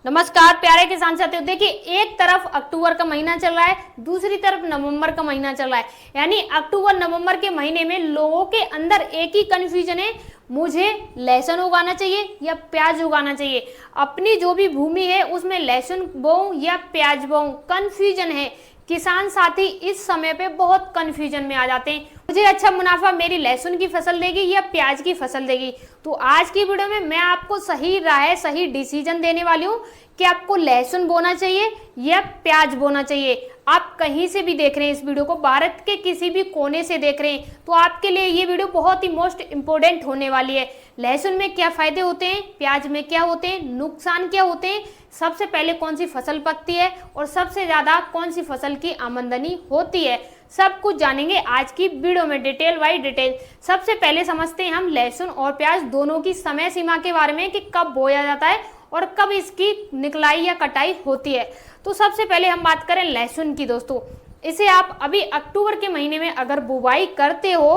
नमस्कार प्यारे किसान साथियों। देखिए, एक तरफ अक्टूबर का महीना चल रहा है, दूसरी तरफ नवंबर का महीना चल रहा है। यानी अक्टूबर नवंबर के महीने में लोगों के अंदर एक ही कंफ्यूजन है, मुझे लहसुन उगाना चाहिए या प्याज उगाना चाहिए। अपनी जो भी भूमि है उसमें लहसुन बोऊं या प्याज बोऊं, कंफ्यूजन है। किसान साथी इस समय पे बहुत कंफ्यूजन में आ जाते हैं, मुझे अच्छा मुनाफा मेरी लहसुन की फसल देगी या प्याज की फसल देगी। तो आज की वीडियो में मैं आपको सही राय, सही डिसीजन देने वाली हूँ कि आपको लहसुन बोना चाहिए या प्याज बोना चाहिए। आप कहीं से भी देख रहे हैं इस वीडियो को, भारत के किसी भी कोने से देख रहे हैं, तो आपके लिए ये वीडियो बहुत ही मोस्ट इंपोर्टेंट होने वाली है। लहसुन में क्या फायदे होते हैं, प्याज में क्या होते हैं, नुकसान क्या होते हैं, सबसे पहले कौन सी फसल पकती है और सबसे ज्यादा कौन सी फसल की आमदनी होती है, सब कुछ जानेंगे आज की वीडियो में डिटेल बाय डिटेल। सबसे पहले समझते हैं हम लहसुन और प्याज दोनों की समय सीमा के बारे में कि कब बोया जाता है और कब इसकी निकलाई या कटाई होती है। तो सबसे पहले हम बात करें लहसुन की दोस्तों, इसे आप अभी अक्टूबर के महीने में अगर बुवाई करते हो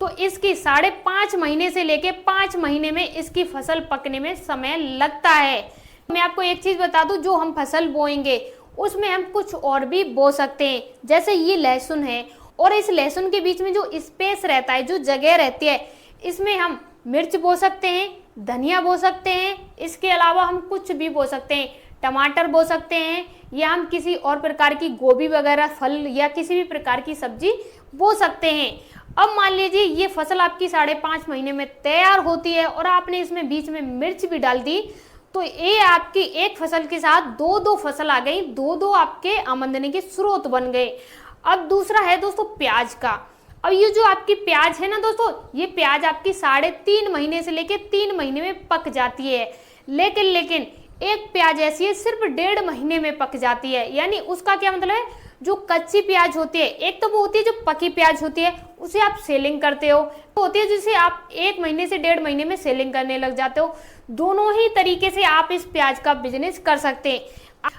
तो इसकी 5.5 महीने से लेके 5 महीने में इसकी फसल पकने में समय लगता है। मैं आपको एक चीज बता दूं, जो हम फसल बोएंगे उसमें हम कुछ और भी बो सकते हैं। जैसे ये लहसुन है और इस लहसुन के बीच में जो स्पेस रहता है, जो जगह रहती है, इसमें हम मिर्च बो सकते हैं, धनिया बो सकते हैं, इसके अलावा हम कुछ भी बो सकते हैं, टमाटर बो सकते हैं, या हम किसी और प्रकार की गोभी वगैरह फल या किसी भी प्रकार की सब्जी बो सकते हैं। अब मान लीजिए ये फसल आपकी 5.5 महीने में तैयार होती है और आपने इसमें बीच में मिर्च भी डाल दी, तो ये आपकी एक फसल के साथ दो फसल आ गई, दो आपके आमदनी के स्रोत बन गए। अब दूसरा है दोस्तों प्याज का। अब ये जो आपकी प्याज है ना दोस्तों, ये प्याज आपकी 3.5 महीने से लेके 3 महीने में पक जाती है। लेकिन एक प्याज ऐसी है सिर्फ 1.5 महीने में पक जाती है। यानी उसका क्या मतलब है, जो कच्ची प्याज होती है, एक तो वो होती है जो पकी प्याज होती है, उसे आप सेलिंग करते हो, तो होती है जिसे आप 1 महीने से 1.5 महीने में सेलिंग करने लग जाते हो। दोनों ही तरीके से आप इस प्याज का बिजनेस कर सकते हैं।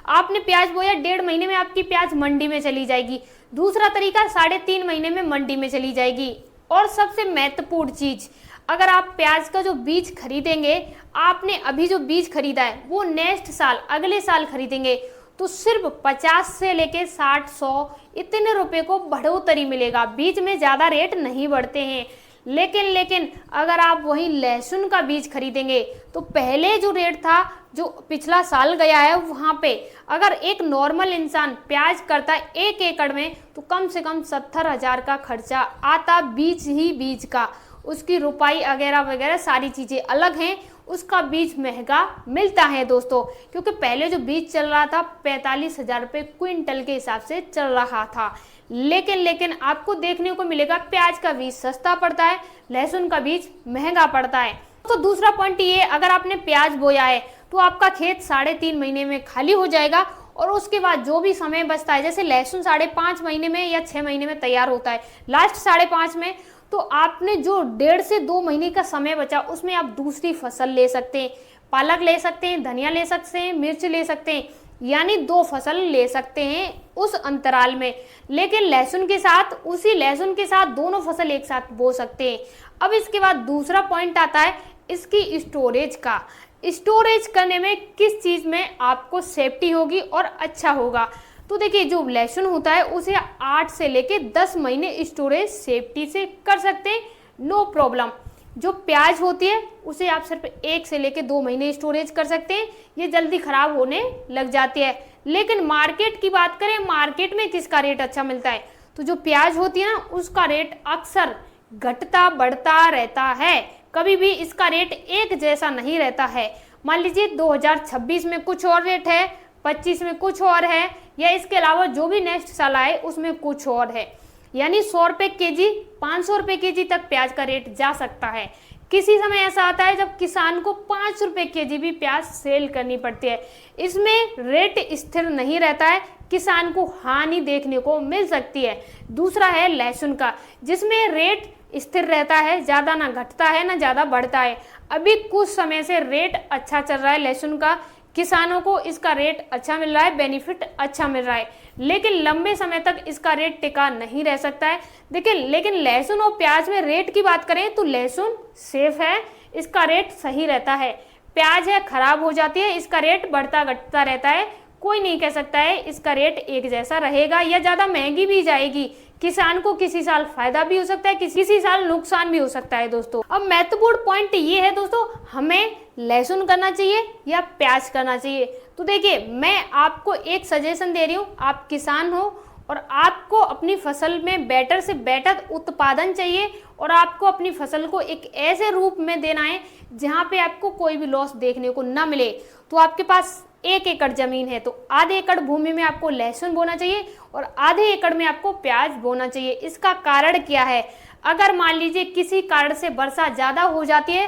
आपने प्याज बोया, 1.5 महीने में आपकी प्याज मंडी में चली जाएगी। दूसरा तरीका 3.5 महीने में मंडी में चली जाएगी। और सबसे महत्वपूर्ण चीज, अगर आप प्याज का जो बीज खरीदेंगे, आपने अभी जो बीज खरीदा है वो नेक्स्ट साल, अगले साल खरीदेंगे, तो सिर्फ 50 से लेके 60-100 इतने रुपए को बढ़ोतरी मिलेगा। बीज में ज्यादा रेट नहीं बढ़ते हैं। लेकिन अगर आप वही लहसुन का बीज खरीदेंगे तो पहले जो रेट था, जो पिछला साल गया है, वहां पे अगर एक नॉर्मल इंसान प्याज करता है 1 एकड़ में, तो कम से कम 70,000 का खर्चा आता बीज का। उसकी रुपाई वगैरह सारी चीजें अलग हैं, उसका बीज महंगा मिलता है दोस्तों, क्योंकि पहले जो बीज चल रहा था 45,000 रुपये क्विंटल के हिसाब से चल रहा था। लेकिन आपको देखने को मिलेगा प्याज का बीज सस्ता पड़ता है, लहसुन का बीज महंगा पड़ता है। तो दूसरा पॉइंट ये, अगर आपने प्याज बोया है तो आपका खेत 3.5 महीने में खाली हो जाएगा और उसके बाद जो भी समय बचता है, जैसे लहसुन 5.5 महीने में या 6 महीने में तैयार होता है, लास्ट 5.5 में, तो आपने जो 1.5 से 2 महीने का समय बचा उसमें आप दूसरी फसल ले सकते हैं। पालक ले सकते हैं, धनिया ले सकते हैं, मिर्च ले सकते हैं, यानी 2 फसल ले सकते हैं उस अंतराल में। लेकिन लहसुन के साथ, उसी लहसुन के साथ दोनों फसल एक साथ बो सकते हैं। अब इसके बाद दूसरा पॉइंट आता है इसकी स्टोरेज का। स्टोरेज करने में किस चीज में आपको सेफ्टी होगी और अच्छा होगा। तो देखिए, जो लहसुन होता है उसे 8 से लेके 10 महीने स्टोरेज सेफ्टी से कर सकते हैं, नो प्रॉब्लम। जो प्याज होती है उसे आप सिर्फ 1 से लेके 2 महीने स्टोरेज कर सकते हैं, ये जल्दी खराब होने लग जाती है। लेकिन मार्केट की बात करें, मार्केट में किसका रेट अच्छा मिलता है, तो जो प्याज होती है ना, उसका रेट अक्सर घटता बढ़ता रहता है, कभी भी इसका रेट एक जैसा नहीं रहता है। मान लीजिए 2026 में कुछ और रेट है, 25 में कुछ और है, या इसके अलावा जो भी नेक्स्ट साल आए उसमें कुछ और है। यानी 100 रुपए केजी, 500 रुपए केजी तक प्याज का रेट जा सकता है। किसी समय ऐसा आता है जब किसान को 5 रुपए केजी भी प्याज सेल करनी पड़ती है। इसमें रेट स्थिर नहीं रहता है, किसान को हानि देखने को मिल सकती है। दूसरा है लहसुन का, जिसमें रेट स्थिर रहता है, ज्यादा ना घटता है ना ज्यादा बढ़ता है। अभी कुछ समय से रेट अच्छा चल रहा है लहसुन का, किसानों को इसका रेट अच्छा मिल रहा है, बेनिफिट अच्छा मिल रहा है। लेकिन लंबे समय तक इसका रेट टिका नहीं रह सकता है। देखिए, लेकिन लहसुन और प्याज में रेट की बात करें तो लहसुन सेफ है, इसका रेट सही रहता है। प्याज है खराब हो जाती है, इसका रेट बढ़ता घटता रहता है। कोई नहीं कह सकता है इसका रेट एक जैसा रहेगा या ज्यादा महंगी भी जाएगी। किसान को किसी साल फायदा भी हो सकता है, किसी साल नुकसान भी हो सकता है दोस्तों। अब महत्वपूर्ण पॉइंट ये है दोस्तों, हमें लहसुन करना चाहिए या प्याज करना चाहिए। तो देखिए, मैं आपको एक सजेशन दे रही हूँ, आप किसान हो और आपको अपनी फसल में बेटर से बेटर उत्पादन चाहिए और आपको अपनी फसल को एक ऐसे रूप में देना है जहाँ पे आपको कोई भी लॉस देखने को ना मिले। तो आपके पास 1 एकड़ जमीन है तो आधे एकड़ भूमि में आपको लहसुन बोना चाहिए और आधे एकड़ में आपको प्याज बोना चाहिए। इसका कारण क्या है, अगर मान लीजिए किसी कारण से वर्षा ज्यादा हो जाती है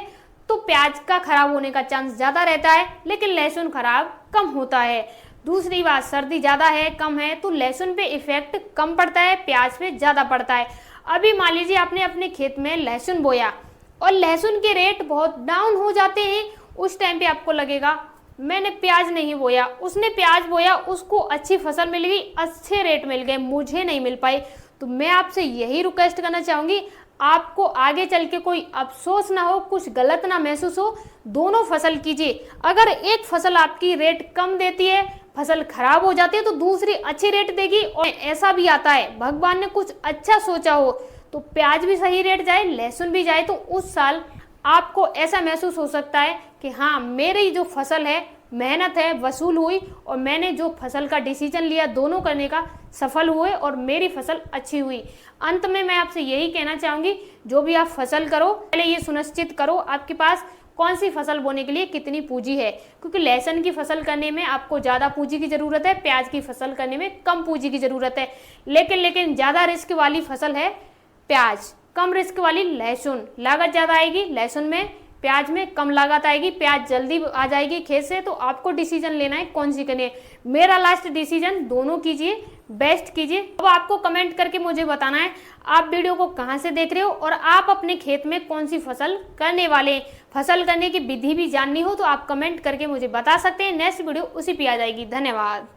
तो प्याज का खराब होने का चांस ज्यादा रहता है, लेकिन लहसुन खराब कम होता है। दूसरी बात, सर्दी ज्यादा है कम है तो लहसुन पे इफेक्ट कम पड़ता है, प्याज पे ज्यादा पड़ता है। अभी मान लीजिए आपने अपने खेत में लहसुन बोया और लहसुन के रेट बहुत डाउन हो जाते हैं, उस टाइम पे आपको लगेगा मैंने प्याज नहीं बोया, उसने प्याज बोया, उसको अच्छी फसल मिल गई, अच्छे रेट मिल गए, मुझे नहीं मिल पाई। तो मैं आपसे यही रिक्वेस्ट करना चाहूंगी, आपको आगे चल के कोई अफसोस ना हो, कुछ गलत ना महसूस हो, दोनों फसल कीजिए। अगर एक फसल आपकी रेट कम देती है, फसल खराब हो जाती है, तो दूसरी अच्छी रेट देगी। और ऐसा भी आता है भगवान ने कुछ अच्छा सोचा हो तो प्याज भी सही रेट जाए, लहसुन भी जाए, तो उस साल आपको ऐसा महसूस हो सकता है कि हाँ, मेरी जो फसल है मेहनत है वसूल हुई और मैंने जो फसल का डिसीजन लिया दोनों करने का सफल हुए और मेरी फसल अच्छी हुई। अंत में मैं आपसे यही कहना चाहूंगी, जो भी आप फसल करो पहले ये सुनिश्चित करो आपके पास कौन सी फसल बोने के लिए कितनी पूंजी है, क्योंकि लहसुन की फसल करने में आपको ज्यादा पूंजी की जरूरत है, प्याज की फसल करने में कम पूंजी की जरूरत है। लेकिन ज्यादा रिस्क वाली फसल है प्याज, कम रिस्क वाली लहसुन। लागत ज्यादा आएगी लहसुन में, प्याज में कम लागत आएगी, प्याज जल्दी आ जाएगी खेत से। तो आपको डिसीजन लेना है कौन सी करनी है। मेरा लास्ट डिसीजन, दोनों कीजिए, बेस्ट कीजिए। अब आपको कमेंट करके मुझे बताना है आप वीडियो को कहां से देख रहे हो और आप अपने खेत में कौन सी फसल करने वाले हैं। फसल करने की विधि भी जाननी हो तो आप कमेंट करके मुझे बता सकते हैं, नेक्स्ट वीडियो उसी पे आ जाएगी। धन्यवाद।